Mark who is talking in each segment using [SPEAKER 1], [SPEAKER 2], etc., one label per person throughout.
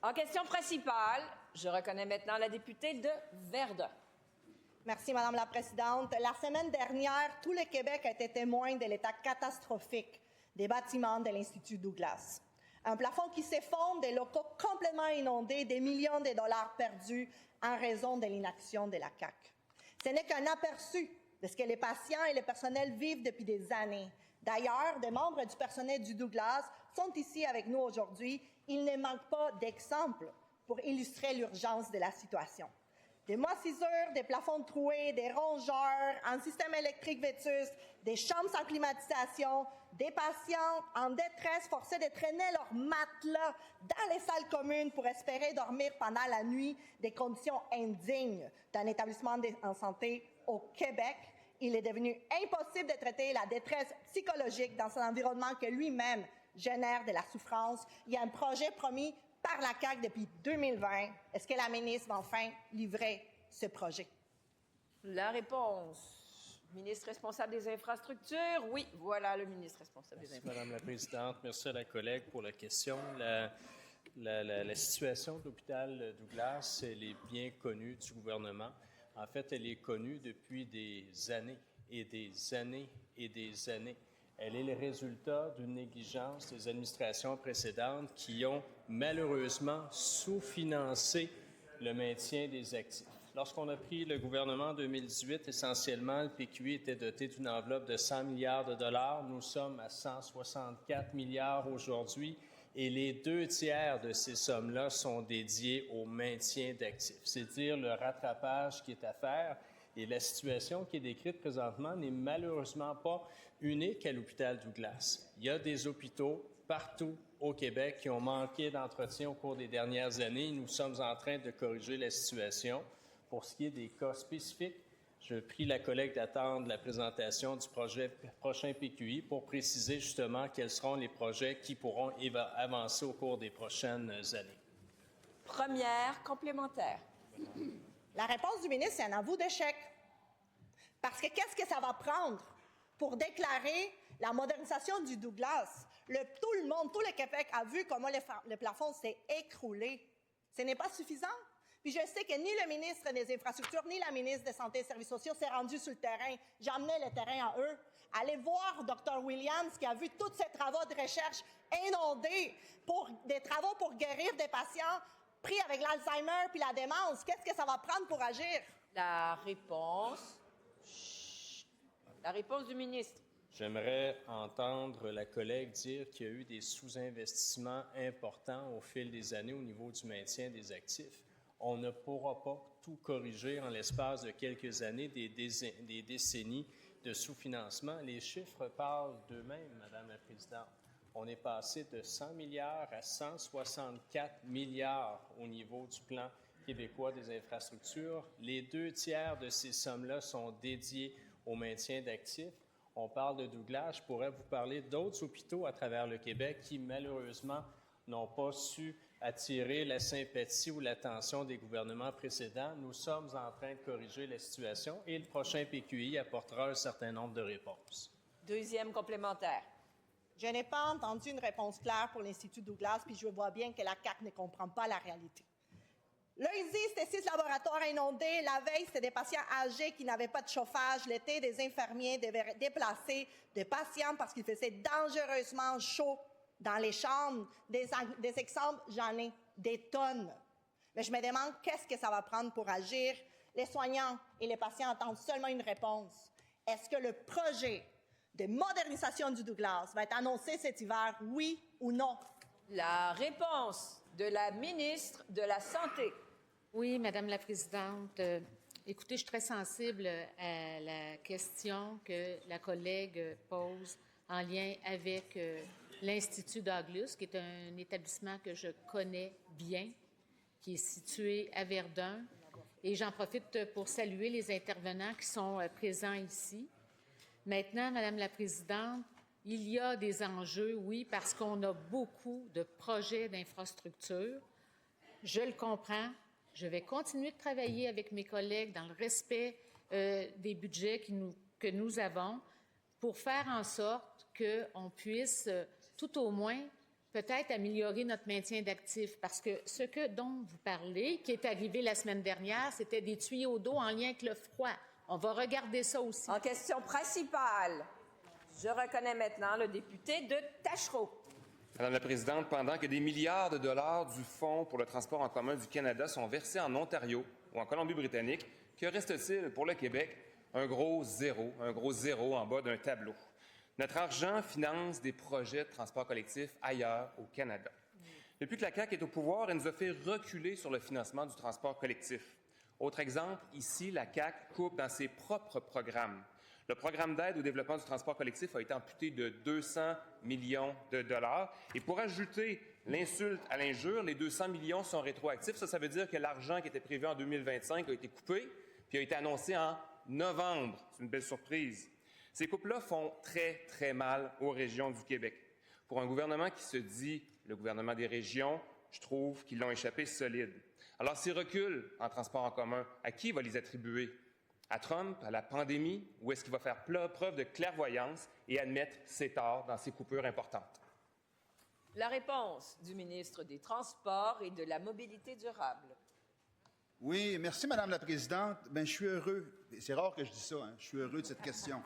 [SPEAKER 1] En question principale, je reconnais maintenant la députée de Verdun.
[SPEAKER 2] Merci, Madame la Présidente. La semaine dernière, tout le Québec a été témoin de l'état catastrophique des bâtiments de l'Institut Douglas. Un plafond qui s'effondre, des locaux complètement inondés, des millions de dollars perdus en raison de l'inaction de la CAQ. Ce n'est qu'un aperçu de ce que les patients et le personnel vivent depuis des années. D'ailleurs, des membres du personnel du Douglas sont ici avec nous aujourd'hui. Il ne manque pas d'exemples pour illustrer l'urgence de la situation. Des moisissures, des plafonds troués, des rongeurs, un système électrique vétuste, des chambres sans climatisation, des patients en détresse forcés de traîner leurs matelas dans les salles communes pour espérer dormir pendant la nuit, des conditions indignes d'un établissement en santé au Québec. Il est devenu impossible de traiter la détresse psychologique dans un environnement que lui-même génère de la souffrance. Il y a un projet promis par la CAQ depuis 2020. Est-ce que la ministre va enfin livrer ce projet?
[SPEAKER 1] La réponse. Ministre responsable des infrastructures. Oui, voilà le ministre responsable des infrastructures.
[SPEAKER 3] Madame la Présidente. Merci à la collègue pour la question. La situation de l'hôpital Douglas, elle est bien connue du gouvernement. En fait, elle est connue depuis des années et des années et des années. Elle est le résultat d'une négligence des administrations précédentes qui ont malheureusement sous-financé le maintien des actifs. Lorsqu'on a pris le gouvernement en 2018, essentiellement, le PQI était doté d'une enveloppe de 100 milliards de dollars. Nous sommes à 164 milliards aujourd'hui et les 2 tiers de ces sommes-là sont dédiées au maintien d'actifs. C'est-à-dire le rattrapage qui est à faire. Et la situation qui est décrite présentement n'est malheureusement pas unique à l'hôpital Douglas. Il y a des hôpitaux partout au Québec qui ont manqué d'entretien au cours des dernières années. Nous sommes en train de corriger la situation. Pour ce qui est des cas spécifiques, je prie la collègue d'attendre la présentation du prochain PQI pour préciser justement quels seront les projets qui pourront avancer au cours des prochaines années.
[SPEAKER 1] Première complémentaire.
[SPEAKER 2] La réponse du ministre, c'est un aveu d'échec. Parce que qu'est-ce que ça va prendre pour déclarer la modernisation du Douglas? Tout le Québec a vu comment le plafond s'est écroulé. Ce n'est pas suffisant. Puis je sais que ni le ministre des Infrastructures, ni la ministre des Santé et Services sociaux s'est rendu sur le terrain. J'ai amené le terrain à eux. Allez voir Dr. Williams qui a vu tous ces travaux de recherche inondés des travaux pour guérir des patients pris avec l'Alzheimer puis la démence. Qu'est-ce que ça va prendre pour agir?
[SPEAKER 1] La réponse. La réponse du ministre.
[SPEAKER 3] J'aimerais entendre la collègue dire qu'il y a eu des sous-investissements importants au fil des années au niveau du maintien des actifs. On ne pourra pas tout corriger en l'espace de quelques années, des décennies de sous-financement. Les chiffres parlent d'eux-mêmes, Madame la Présidente. On est passé de 100 milliards à 164 milliards au niveau du plan québécois des infrastructures. Les 2 tiers de ces sommes-là sont dédiées au maintien d'actifs. On parle de Douglas. Je pourrais vous parler d'autres hôpitaux à travers le Québec qui, malheureusement, n'ont pas su attirer la sympathie ou l'attention des gouvernements précédents. Nous sommes en train de corriger la situation et le prochain PQI apportera un certain nombre de réponses.
[SPEAKER 1] Deuxième complémentaire.
[SPEAKER 2] Je n'ai pas entendu une réponse claire pour l'Institut Douglas, puis je vois bien que la CAQ ne comprend pas la réalité. Là, il existe 6 laboratoires inondés. La veille, c'était des patients âgés qui n'avaient pas de chauffage. L'été, des infirmiers devaient déplacer des patients parce qu'il faisait dangereusement chaud dans les chambres. Des exemples, j'en ai des tonnes. Mais je me demande qu'est-ce que ça va prendre pour agir. Les soignants et les patients attendent seulement une réponse. Est-ce que le projet de modernisation du Douglas va être annoncé cet hiver, oui ou non?
[SPEAKER 1] La réponse de la ministre de la Santé.
[SPEAKER 4] Oui, Madame la Présidente. Écoutez, je suis très sensible à la question que la collègue pose en lien avec l'Institut Douglas, qui est un établissement que je connais bien, qui est situé à Verdun. Et j'en profite pour saluer les intervenants qui sont présents ici. Maintenant, Madame la Présidente, il y a des enjeux, oui, parce qu'on a beaucoup de projets d'infrastructure. Je le comprends. Je vais continuer de travailler avec mes collègues dans le respect des budgets que nous avons pour faire en sorte qu'on puisse tout au moins peut-être améliorer notre maintien d'actifs, parce que dont vous parlez, qui est arrivé la semaine dernière, c'était des tuyaux d'eau en lien avec le froid. On va regarder ça aussi.
[SPEAKER 1] En question principale, je reconnais maintenant le député de Tachereau.
[SPEAKER 5] Madame la Présidente, pendant que des milliards de dollars du Fonds pour le transport en commun du Canada sont versés en Ontario ou en Colombie-Britannique, que reste-t-il pour le Québec? Un gros zéro en bas d'un tableau. Notre argent finance des projets de transport collectif ailleurs au Canada. Depuis que la CAQ est au pouvoir, elle nous a fait reculer sur le financement du transport collectif. Autre exemple, ici, la CAQ coupe dans ses propres programmes. Le programme d'aide au développement du transport collectif a été amputé de 200 millions de dollars. Et pour ajouter l'insulte à l'injure, les 200 millions sont rétroactifs. Ça veut dire que l'argent qui était prévu en 2025 a été coupé, puis a été annoncé en novembre. C'est une belle surprise. Ces coupes-là font très, très mal aux régions du Québec. Pour un gouvernement qui se dit le gouvernement des régions, je trouve qu'ils l'ont échappé solide. Alors, ces reculs en transport en commun, à qui va les attribuer? À Trump, à la pandémie, ou est-ce qu'il va faire preuve de clairvoyance et admettre ses torts dans ces coupures importantes?
[SPEAKER 1] La réponse du ministre des Transports et de la Mobilité durable.
[SPEAKER 6] Oui, merci, Madame la Présidente. Je suis heureux. C'est rare que je dise ça, hein. Je suis heureux de cette question.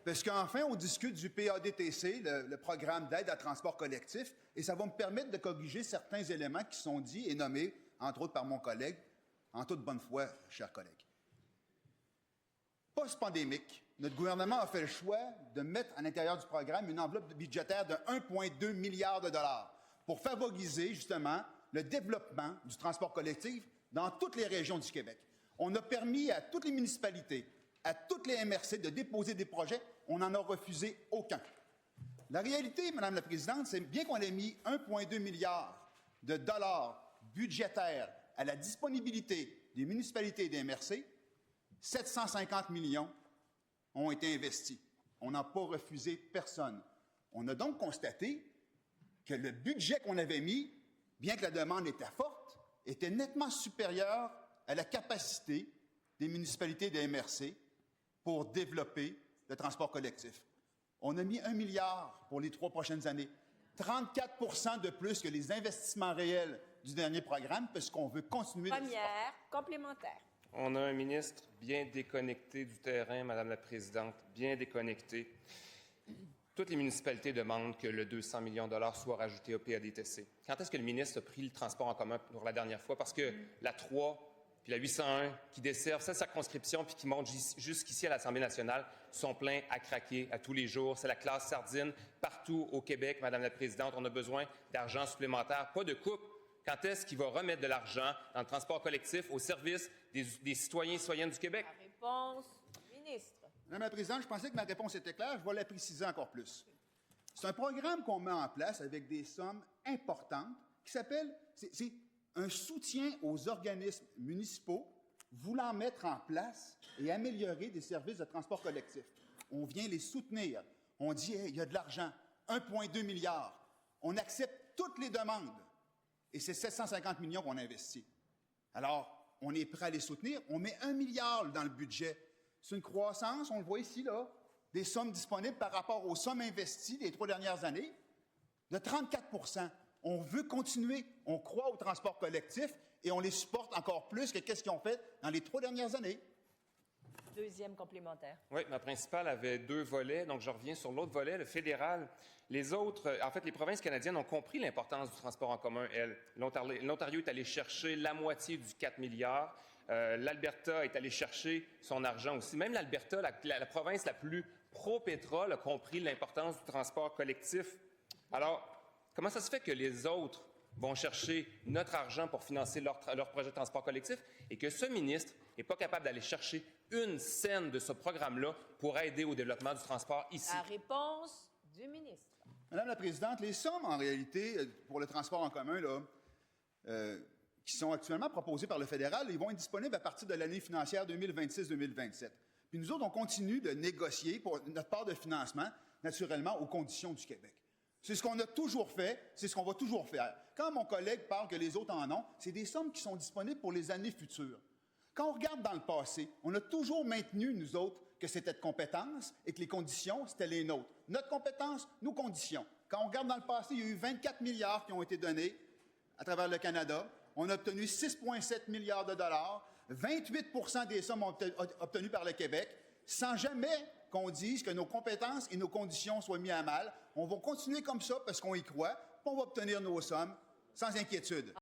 [SPEAKER 6] Parce qu'enfin, on discute du PADTC, le programme d'aide à transport collectif, et ça va me permettre de corriger certains éléments qui sont dits et nommés, entre autres par mon collègue, en toute bonne foi, chers collègues. Post-pandémique, notre gouvernement a fait le choix de mettre à l'intérieur du programme une enveloppe budgétaire de 1,2 milliard de dollars pour favoriser, justement, le développement du transport collectif dans toutes les régions du Québec. On a permis à toutes les municipalités, à toutes les MRC de déposer des projets. On n'en a refusé aucun. La réalité, Madame la Présidente, c'est bien qu'on ait mis 1,2 milliard de dollars budgétaires à la disponibilité des municipalités et des MRC, 750 millions ont été investis. On n'a pas refusé personne. On a donc constaté que le budget qu'on avait mis, bien que la demande était forte, était nettement supérieur à la capacité des municipalités et des MRC pour développer le transport collectif. On a mis 1 milliard pour les 3 prochaines années, 34 de plus que les investissements réels du dernier programme, parce qu'on veut continuer...
[SPEAKER 1] Première, complémentaire.
[SPEAKER 5] On a un ministre bien déconnecté du terrain, Madame la Présidente, bien déconnecté. Toutes les municipalités demandent que le 200 millions de dollars soit rajouté au PADTC. Quand est-ce que le ministre a pris le transport en commun pour la dernière fois? Parce que la 3 puis la 801 qui desservent cette circonscription puis qui montent jusqu'ici à l'Assemblée nationale sont pleins à craquer à tous les jours. C'est la classe sardine partout au Québec, Madame la Présidente. On a besoin d'argent supplémentaire, pas de coupe. Quand est-ce qu'il va remettre de l'argent dans le transport collectif au service des citoyens et citoyennes du Québec?
[SPEAKER 1] La réponse, ministre.
[SPEAKER 6] Madame la Présidente, je pensais que ma réponse était claire. Je vais la préciser encore plus. C'est un programme qu'on met en place avec des sommes importantes qui s'appelle... C'est un soutien aux organismes municipaux voulant mettre en place et améliorer des services de transport collectif. On vient les soutenir. On dit, hey, il y a de l'argent, 1,2 milliard. On accepte toutes les demandes. Et c'est 750 millions qu'on investit. Alors, on est prêt à les soutenir. On met 1 milliard dans le budget. C'est une croissance, on le voit ici, là, des sommes disponibles par rapport aux sommes investies les 3 dernières années, de 34 On veut continuer. On croit au transport collectif et on les supporte encore plus que qu'est-ce qu'ils ont fait dans les 3 dernières années.
[SPEAKER 1] Deuxième complémentaire.
[SPEAKER 5] Oui, ma principale avait 2 volets, donc je reviens sur l'autre volet, le fédéral. Les autres, en fait, les provinces canadiennes ont compris l'importance du transport en commun, elles. L'Ontario est allé chercher la moitié du 4 milliards. L'Alberta est allé chercher son argent aussi. Même l'Alberta, la province la plus pro-pétrole, a compris l'importance du transport collectif. Alors, comment ça se fait que les autres vont chercher notre argent pour financer leur projet de transport collectif et que ce ministre n'est pas capable d'aller chercher une scène de ce programme-là pour aider au développement du transport ici?
[SPEAKER 1] La réponse du ministre.
[SPEAKER 6] Madame la Présidente, les sommes, en réalité, pour le transport en commun, là, qui sont actuellement proposées par le fédéral, ils vont être disponibles à partir de l'année financière 2026-2027. Puis nous autres, on continue de négocier pour notre part de financement, naturellement, aux conditions du Québec. C'est ce qu'on a toujours fait, c'est ce qu'on va toujours faire. Quand mon collègue parle que les autres en ont, c'est des sommes qui sont disponibles pour les années futures. Quand on regarde dans le passé, on a toujours maintenu, nous autres, que c'était de compétence et que les conditions, c'était les nôtres. Notre compétence, nos conditions. Quand on regarde dans le passé, il y a eu 24 milliards qui ont été donnés à travers le Canada. On a obtenu 6,7 milliards de dollars. 28 des sommes obtenues par le Québec, sans jamais qu'on dise que nos compétences et nos conditions soient mises à mal. On va continuer comme ça parce qu'on y croit, puis on va obtenir nos sommes sans inquiétude.